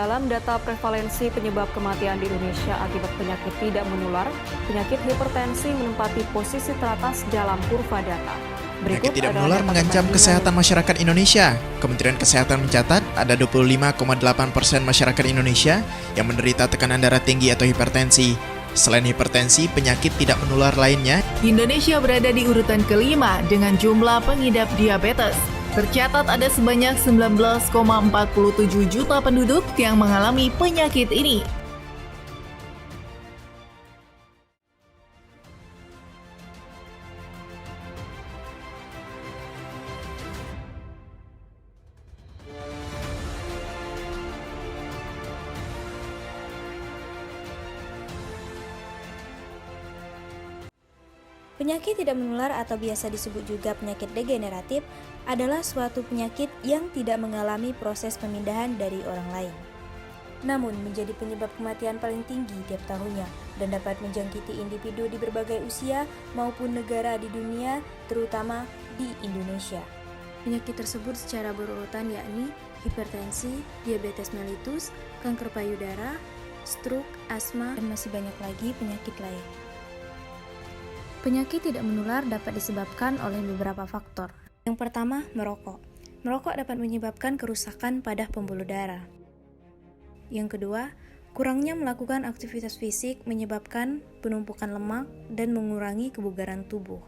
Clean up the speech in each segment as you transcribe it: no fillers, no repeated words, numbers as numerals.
Dalam data prevalensi penyebab kematian di Indonesia akibat penyakit tidak menular, penyakit hipertensi menempati posisi teratas dalam kurva data. Penyakit tidak menular mengancam kesehatan masyarakat Indonesia. Kementerian Kesehatan mencatat ada 25,8% masyarakat Indonesia yang menderita tekanan darah tinggi atau hipertensi. Selain hipertensi, penyakit tidak menular lainnya. Indonesia berada di urutan kelima dengan jumlah pengidap diabetes. Tercatat ada sebanyak 19,47 juta penduduk yang mengalami penyakit ini. Penyakit tidak menular atau biasa disebut juga penyakit degeneratif adalah suatu penyakit yang tidak mengalami proses pemindahan dari orang lain. Namun menjadi penyebab kematian paling tinggi tiap tahunnya dan dapat menjangkiti individu di berbagai usia maupun negara di dunia, terutama di Indonesia. Penyakit tersebut secara berurutan yakni hipertensi, diabetes mellitus, kanker payudara, stroke, asma, dan masih banyak lagi penyakit lain. Penyakit tidak menular dapat disebabkan oleh beberapa faktor. Yang pertama, merokok. Merokok dapat menyebabkan kerusakan pada pembuluh darah. Yang kedua, kurangnya melakukan aktivitas fisik menyebabkan penumpukan lemak dan mengurangi kebugaran tubuh.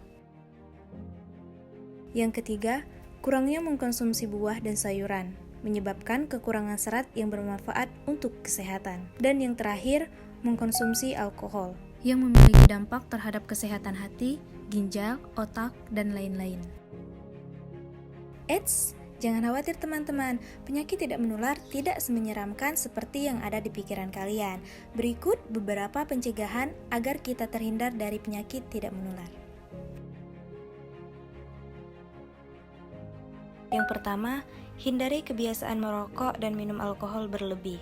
Yang ketiga, kurangnya mengkonsumsi buah dan sayuran, menyebabkan kekurangan serat yang bermanfaat untuk kesehatan. Dan yang terakhir, mengkonsumsi alkohol, yang memiliki dampak terhadap kesehatan hati, ginjal, otak, dan lain-lain. Eits, jangan khawatir teman-teman, penyakit tidak menular tidak semenyeramkan seperti yang ada di pikiran kalian. Berikut beberapa pencegahan agar kita terhindar dari penyakit tidak menular. Yang pertama, hindari kebiasaan merokok dan minum alkohol berlebih.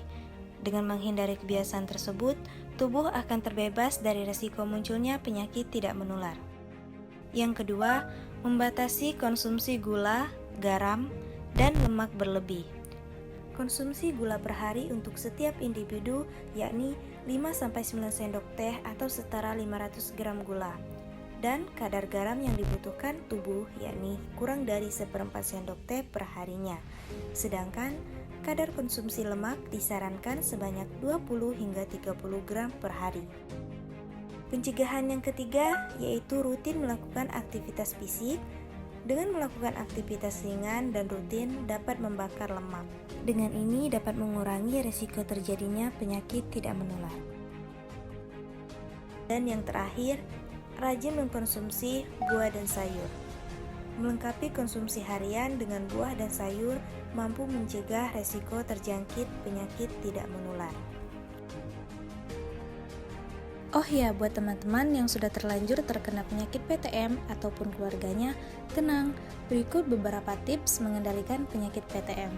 Dengan menghindari kebiasaan tersebut, tubuh akan terbebas dari risiko munculnya penyakit tidak menular. Yang kedua, membatasi konsumsi gula, garam, dan lemak berlebih. Konsumsi gula per hari untuk setiap individu yakni 5-9 sendok teh atau setara 500 gram gula. Dan kadar garam yang dibutuhkan tubuh yakni kurang dari 1/4 sendok teh per harinya. Sedangkan kadar konsumsi lemak disarankan sebanyak 20 hingga 30 gram per hari. Pencegahan yang ketiga yaitu rutin melakukan aktivitas fisik. Dengan melakukan aktivitas ringan dan rutin dapat membakar lemak. Dengan ini dapat mengurangi risiko terjadinya penyakit tidak menular. Dan yang terakhir, rajin mengkonsumsi buah dan sayur. Melengkapi konsumsi harian dengan buah dan sayur mampu mencegah resiko terjangkit penyakit tidak menular. Oh ya, buat teman-teman yang sudah terlanjur terkena penyakit PTM ataupun keluarganya, tenang, berikut beberapa tips mengendalikan penyakit PTM.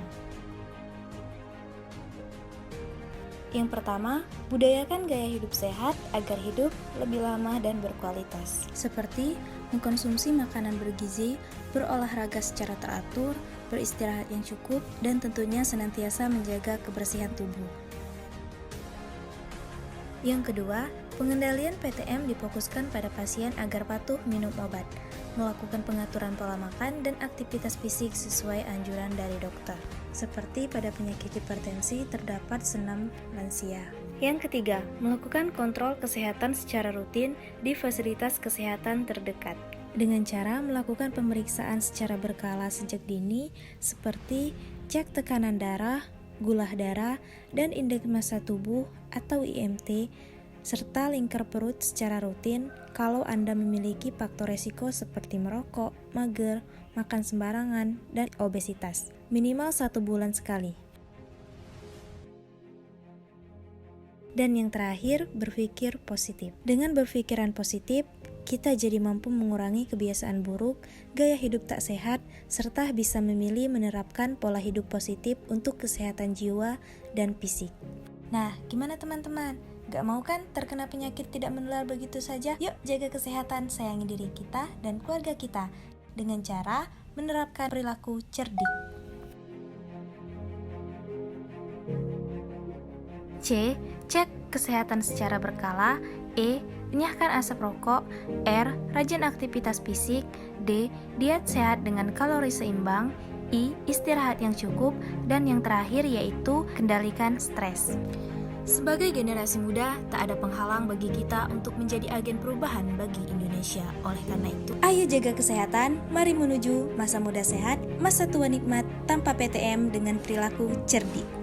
Yang pertama, budayakan gaya hidup sehat agar hidup lebih lama dan berkualitas. Seperti mengkonsumsi makanan bergizi, berolahraga secara teratur, beristirahat yang cukup, dan tentunya senantiasa menjaga kebersihan tubuh. Yang kedua, pengendalian PTM difokuskan pada pasien agar patuh minum obat, melakukan pengaturan pola makan dan aktivitas fisik sesuai anjuran dari dokter. Seperti pada penyakit hipertensi terdapat senam lansia. Yang ketiga, melakukan kontrol kesehatan secara rutin di fasilitas kesehatan terdekat. Dengan cara melakukan pemeriksaan secara berkala sejak dini seperti cek tekanan darah, gula darah, dan indeks massa tubuh atau IMT, serta lingkar perut secara rutin kalau Anda memiliki faktor resiko seperti merokok, mager, makan sembarangan, dan obesitas. Minimal 1 bulan sekali. Dan yang terakhir, berpikir positif. Dengan berpikiran positif, kita jadi mampu mengurangi kebiasaan buruk, gaya hidup tak sehat, serta bisa memilih menerapkan pola hidup positif untuk kesehatan jiwa dan fisik. Nah, gimana teman-teman? Gak mau kan terkena penyakit tidak menular begitu saja? Yuk jaga kesehatan, sayangi diri kita dan keluarga kita dengan cara menerapkan perilaku cerdik. C. Cek kesehatan secara berkala. E. Enyahkan asap rokok. R. Rajin aktivitas fisik. D. Diet sehat dengan kalori seimbang. I. Istirahat yang cukup. Dan yang terakhir yaitu kendalikan stres. Sebagai generasi muda, tak ada penghalang bagi kita untuk menjadi agen perubahan bagi Indonesia. Oleh karena itu, ayo jaga kesehatan, mari menuju masa muda sehat, masa tua nikmat tanpa PTM dengan perilaku cerdik.